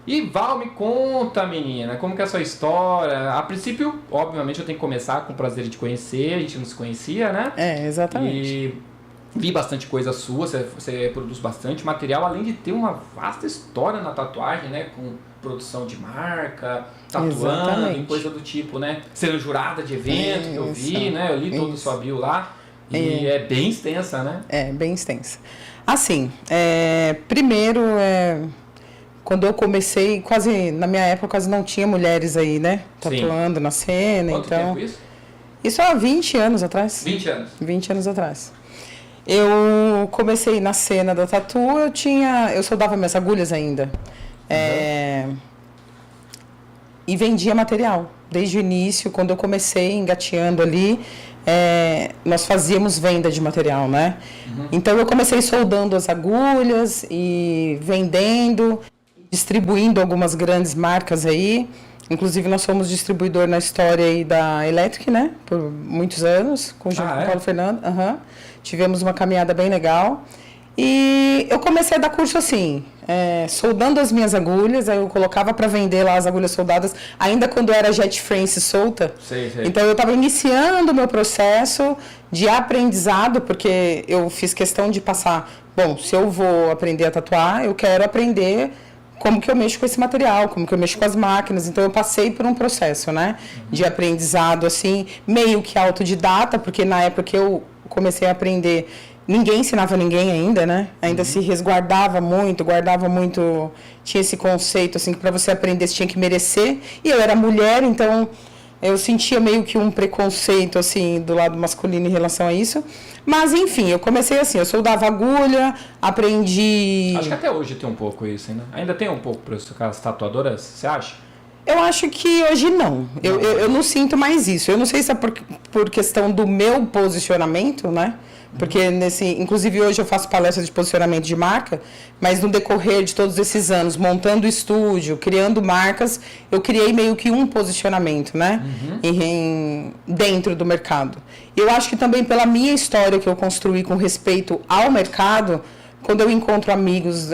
E Val, me conta, menina, como que é a sua história? A princípio, obviamente, eu tenho que começar com o prazer de te conhecer, a gente não se conhecia, né? É, exatamente. E vi bastante coisa sua, você produz bastante material, além de ter uma vasta história na tatuagem, né? Com produção de marca, tatuando e Exatamente. coisa do tipo, né? Sendo jurada de evento, que eu vi, Isso, né? Eu li todo o sua isso. bio lá. E É, é bem extensa, né? é bem extensa. Assim, primeiro, quando eu comecei, quase, na minha época, quase não tinha mulheres aí, né? Sim. Tatuando na cena, Quanto tempo então... isso? Isso há 20 anos atrás. 20 anos. 20 anos atrás. Eu comecei na cena da tatu, eu soldava minhas agulhas ainda. Uhum. É, e vendia material. Desde o início, quando eu comecei engateando ali, nós fazíamos venda de material, né? Uhum. Então eu comecei soldando as agulhas e vendendo, distribuindo algumas grandes marcas aí. Inclusive nós fomos distribuidor na história aí da Electric, né? Por muitos anos, com o Ah, Paulo é? Fernando. Uhum. Tivemos uma caminhada bem legal. E eu comecei a dar curso assim, soldando as minhas agulhas, aí eu colocava para vender lá as agulhas soldadas, ainda quando era jet France solta. Sei, sei. Então eu estava iniciando o meu processo de aprendizado, porque eu fiz questão de passar, bom, se eu vou aprender a tatuar, eu quero aprender como que eu mexo com esse material, como que eu mexo com as máquinas. Então eu passei por um processo, né, de aprendizado assim, meio que autodidata, porque na época que eu comecei a aprender, ninguém ensinava ninguém ainda, né? Ainda se resguardava muito, guardava muito, tinha esse conceito assim que para você aprender você tinha que merecer. E eu era mulher, então eu sentia meio que um preconceito assim do lado masculino em relação a isso. Mas enfim, eu comecei assim, eu soldava agulha, aprendi. Acho que até hoje tem um pouco isso, ainda. Ainda tem um pouco para as tatuadoras, você acha? Eu acho que hoje não. Não, Eu não sinto mais isso. Eu não sei se é por questão do meu posicionamento, né? Porque inclusive hoje eu faço palestras de posicionamento de marca, mas no decorrer de todos esses anos, montando estúdio, criando marcas, eu criei meio que um posicionamento, né? Dentro do mercado. Eu acho que também pela minha história que eu construí com respeito ao mercado, quando eu encontro amigos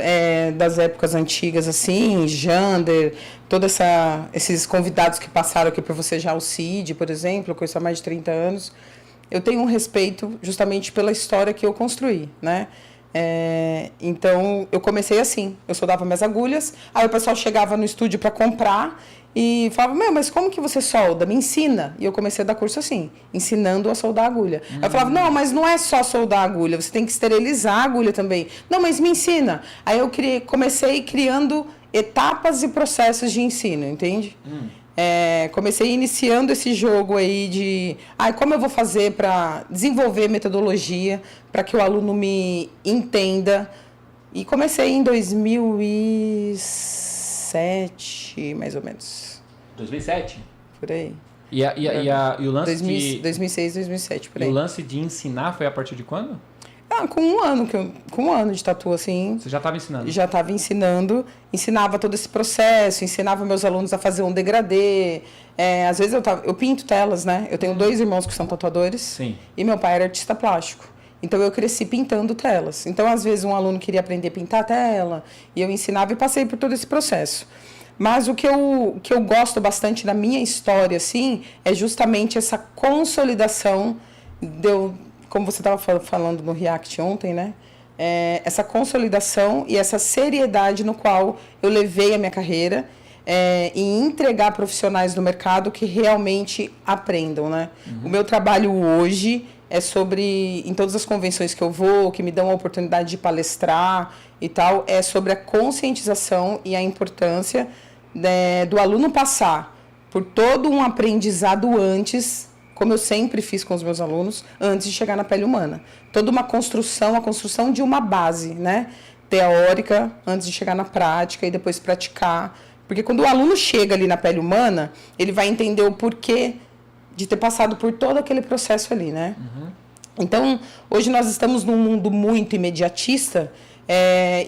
das épocas antigas, assim, Jander, esses convidados que passaram aqui para você já, o Cid, por exemplo, eu conheço há mais de 30 anos, eu tenho um respeito justamente pela história que eu construí, né? Então, eu comecei assim, eu soldava minhas agulhas, aí o pessoal chegava no estúdio para comprar e falava, mas como que você solda? Me ensina. E eu comecei a dar curso assim, ensinando a soldar a agulha. Aí eu falava, não, mas não é só soldar a agulha, você tem que esterilizar a agulha também. Não, mas me ensina. Aí eu comecei criando etapas e processos de ensino, entende? Comecei iniciando esse jogo aí de como eu vou fazer para desenvolver metodologia para que o aluno me entenda. E comecei em 2007, mais ou menos, 2007? por aí. E o lance 2006, 2007, por E o aí. lance de ensinar foi a partir de quando? Com um ano de tatu, assim, Você já estava ensinando? já estava ensinando, ensinava todo esse processo, ensinava meus alunos a fazer um degradê. Às vezes eu pinto telas, né? Eu tenho 2 irmãos que são tatuadores. Sim. E meu pai era artista plástico. Então eu cresci pintando telas. Então às vezes um aluno queria aprender a pintar a tela e eu ensinava e passei por todo esse processo. Mas o que eu gosto bastante na minha história, assim, é justamente essa consolidação como você estava falando no React ontem, né? Essa consolidação e essa seriedade no qual eu levei a minha carreira e entregar profissionais do mercado que realmente aprendam, né? O meu trabalho hoje é sobre, em todas as convenções que eu vou, que me dão a oportunidade de palestrar e tal, é sobre a conscientização e a importância do aluno passar por todo um aprendizado antes, como eu sempre fiz com os meus alunos, antes de chegar na pele humana. Toda uma construção, a construção de uma base, né? Teórica, antes de chegar na prática e depois praticar. Porque quando o aluno chega ali na pele humana, ele vai entender o porquê de ter passado por todo aquele processo ali, né? Então, hoje nós estamos num mundo muito imediatista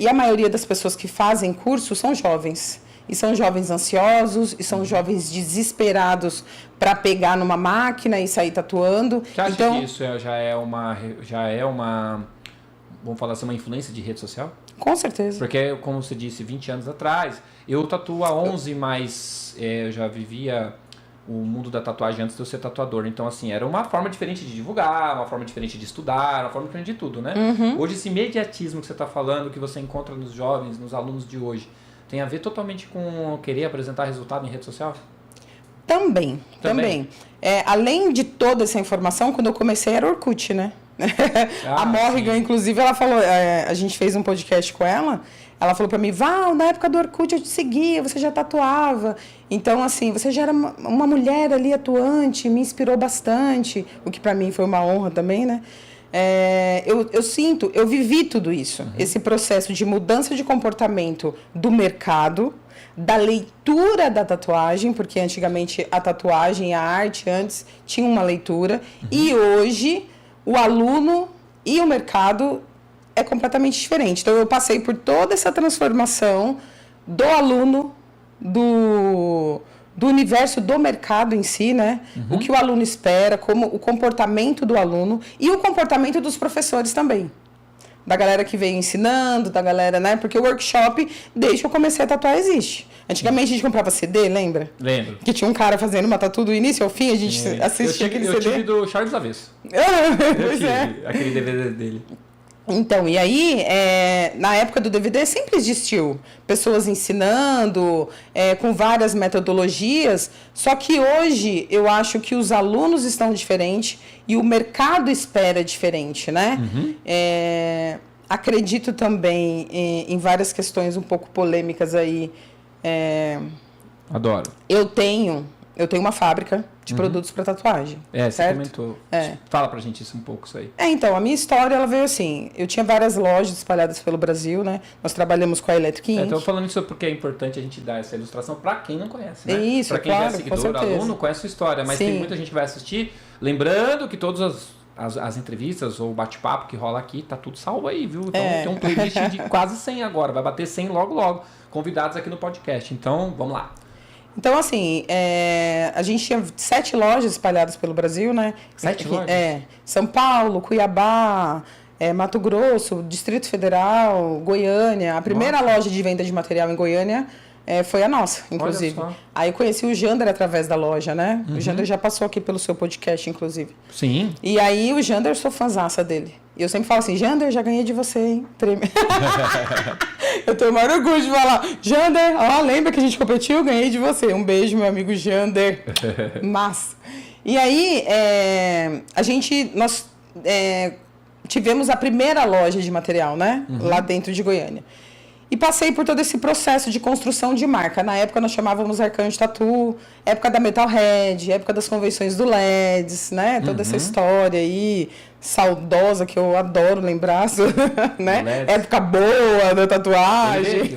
e a maioria das pessoas que fazem curso são jovens. E são jovens ansiosos, e são jovens desesperados para pegar numa máquina e sair tatuando. Você acha então, que isso já é uma vamos falar assim, uma influência de rede social? Com certeza. Porque, como você disse, 20 anos atrás, eu tatuo há 11, mas eu já vivia o mundo da tatuagem antes de eu ser tatuador. Então, assim, era uma forma diferente de divulgar, uma forma diferente de estudar, uma forma diferente de tudo, né? Hoje, esse imediatismo que você está falando, que você encontra nos jovens, nos alunos de hoje, tem a ver totalmente com querer apresentar resultado em rede social? Também. Além de toda essa informação, quando eu comecei era Orkut, né? A Morrigan, inclusive, ela falou, a gente fez um podcast com ela, ela falou pra mim, Val, na época do Orkut eu te seguia, você já tatuava. Então, assim, você já era uma mulher ali atuante, me inspirou bastante, o que pra mim foi uma honra também, né? Eu vivi tudo isso, esse processo de mudança de comportamento do mercado, da leitura da tatuagem, porque antigamente a tatuagem, a arte antes tinha uma leitura, e hoje o aluno e o mercado é completamente diferente. Então eu passei por toda essa transformação do aluno, do universo do mercado em si, né? O que o aluno espera, como o comportamento do aluno e o comportamento dos professores também. Da galera que veio ensinando, da galera, né? Porque o workshop, desde que eu comecei a tatuar, existe. Antigamente a gente comprava CD, lembra? Lembro. Que tinha um cara fazendo uma tatu do início ao fim, a gente assistia aquele CD. Eu tive do Charles Avesso. Aquele DVD dele. Então, e aí, na época do DVD sempre existiu pessoas ensinando, com várias metodologias, só que hoje eu acho que os alunos estão diferentes e o mercado espera diferente, né? Acredito também em várias questões um pouco polêmicas aí. Adoro. Eu tenho uma fábrica de produtos para tatuagem. Você certo? comentou. Fala pra gente isso um pouco, isso aí. Então, a minha história, ela veio assim. Eu tinha várias lojas espalhadas pelo Brasil, né? Nós trabalhamos com a Electric Ink. Então, falando isso porque é importante a gente dar essa ilustração pra quem não conhece, né? Isso, pra quem claro, é seguidor, aluno, conhece a sua história. Mas tem muita gente que vai assistir. Lembrando que todas as entrevistas ou bate-papo que rola aqui, tá tudo salvo aí, viu? Então, tem um playlist de quase 100 agora. Vai bater 100 logo. Convidados aqui no podcast. Então, vamos lá. Então, assim, a gente tinha 7 lojas espalhadas pelo Brasil, né? 7 lojas? São Paulo, Cuiabá, Mato Grosso, Distrito Federal, Goiânia. A primeira loja de venda de material em Goiânia foi a nossa, inclusive. Aí eu conheci o Jander através da loja, né? O Jander já passou aqui pelo seu podcast, inclusive. Sim. E aí o Jander, eu sou fãzaça dele. E eu sempre falo assim, Jander, já ganhei de você, hein? Eu tenho o maior orgulho de falar, Jander, lembra que a gente competiu? Ganhei de você. Um beijo, meu amigo Jander. Massa. E aí, nós tivemos a primeira loja de material, né? Lá dentro de Goiânia. E passei por todo esse processo de construção de marca. Na época nós chamávamos Arcanjo Tattoo, época da Metalhead, época das convenções do LEDs, né? Toda essa história aí, saudosa, que eu adoro lembrar, né? Época boa da tatuagem.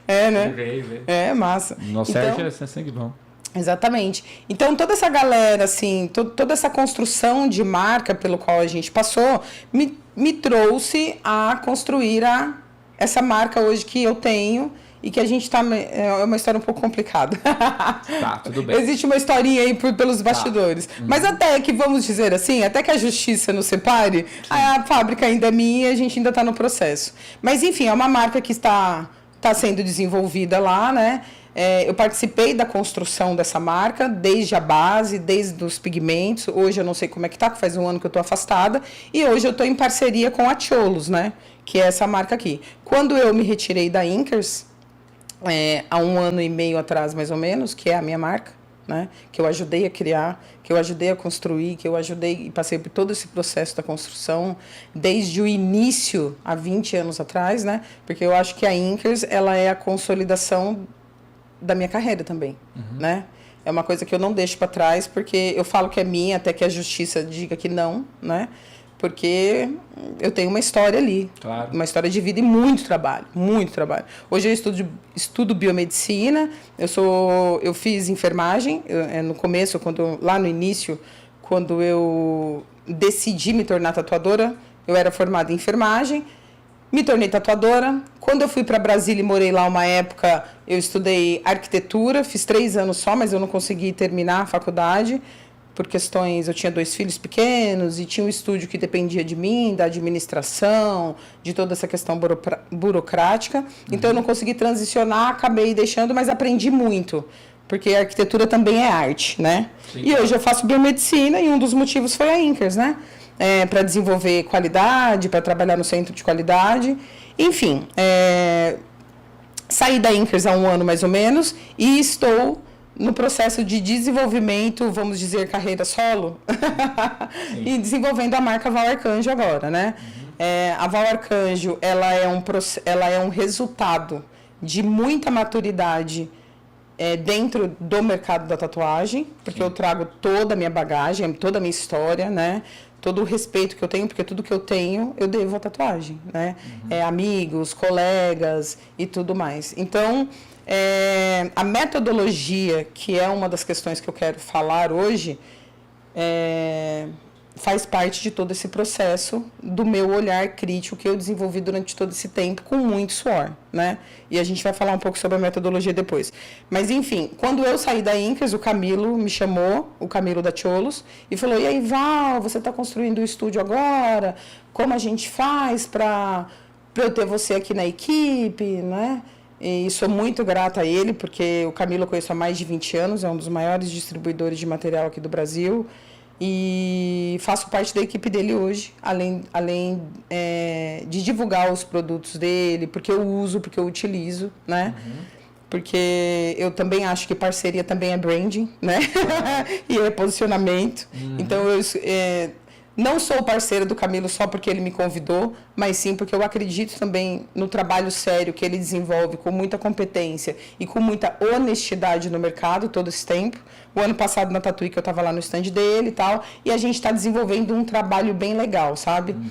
Né? Massa. Nossa, Sérgio é sangue bom. Exatamente. Então, toda essa galera, assim, toda essa construção de marca pelo qual a gente passou, me trouxe a construir essa marca hoje que eu tenho e que a gente tá... É uma história um pouco complicada. Tá, tudo bem. Existe uma historinha aí pelos bastidores. Mas até que, vamos dizer assim, até que a justiça nos separe, a fábrica ainda é minha e a gente ainda está no processo. Mas, enfim, é uma marca que está sendo desenvolvida lá, né? Eu participei da construção dessa marca, desde a base, desde os pigmentos. Hoje eu não sei como é que tá, que faz um ano que eu estou afastada. E hoje eu estou em parceria com a Tcholos, né? Que é essa marca aqui. Quando eu me retirei da Inkers, há 1 ano e meio atrás, mais ou menos, que é a minha marca, né? Que eu ajudei a criar, que eu ajudei a construir, que eu ajudei e passei por todo esse processo da construção, desde o início, há 20 anos atrás, né? Porque eu acho que a Inkers, ela é a consolidação da minha carreira também, né? É uma coisa que eu não deixo para trás, porque eu falo que é minha, até que a justiça diga que não, né? Porque eu tenho uma história ali, uma história de vida e muito trabalho, muito trabalho. Hoje eu estudo biomedicina, eu fiz enfermagem, no começo, lá no início, quando eu decidi me tornar tatuadora, eu era formada em enfermagem, me tornei tatuadora. Quando eu fui para Brasília e morei lá uma época, eu estudei arquitetura, fiz 3 anos só, mas eu não consegui terminar a faculdade. por questões, eu tinha 2 filhos pequenos e tinha um estúdio que dependia de mim, da administração, de toda essa questão burocrática. Então eu não consegui transicionar, acabei deixando, mas aprendi muito, porque a arquitetura também é arte, né? Sim. E hoje eu faço biomedicina e um dos motivos foi a Incers, né? Para desenvolver qualidade, para trabalhar no centro de qualidade, enfim. Saí da Incers há 1 ano mais ou menos e estou no processo de desenvolvimento, vamos dizer, carreira solo, e desenvolvendo a marca Val Arcanjo agora, né? A Val Arcanjo, ela é um resultado de muita maturidade dentro do mercado da tatuagem, porque eu trago toda a minha bagagem, toda a minha história, né? Todo o respeito que eu tenho, porque tudo que eu tenho, eu devo à tatuagem, né? Amigos, colegas e tudo mais. Então, a metodologia, que é uma das questões que eu quero falar hoje, faz parte de todo esse processo do meu olhar crítico que eu desenvolvi durante todo esse tempo com muito suor, né? E a gente vai falar um pouco sobre a metodologia depois. Mas, enfim, quando eu saí da Incas, o Camilo me chamou, o Camilo da Tcholos, e falou, e aí, Val, você está construindo o estúdio agora? Como a gente faz para eu ter você aqui na equipe, né? E sou muito grata a ele, porque o Camilo eu conheço há mais de 20 anos, é um dos maiores distribuidores de material aqui do Brasil. E faço parte da equipe dele hoje, além de divulgar os produtos dele, porque eu uso, porque eu utilizo, né? Porque eu também acho que parceria também é branding, né? E é posicionamento. Então, eu não sou parceira do Camilo só porque ele me convidou, mas sim porque eu acredito também no trabalho sério que ele desenvolve com muita competência e com muita honestidade no mercado todo esse tempo. O ano passado na Tatuí que eu estava lá no stand dele e tal, e a gente está desenvolvendo um trabalho bem legal, sabe?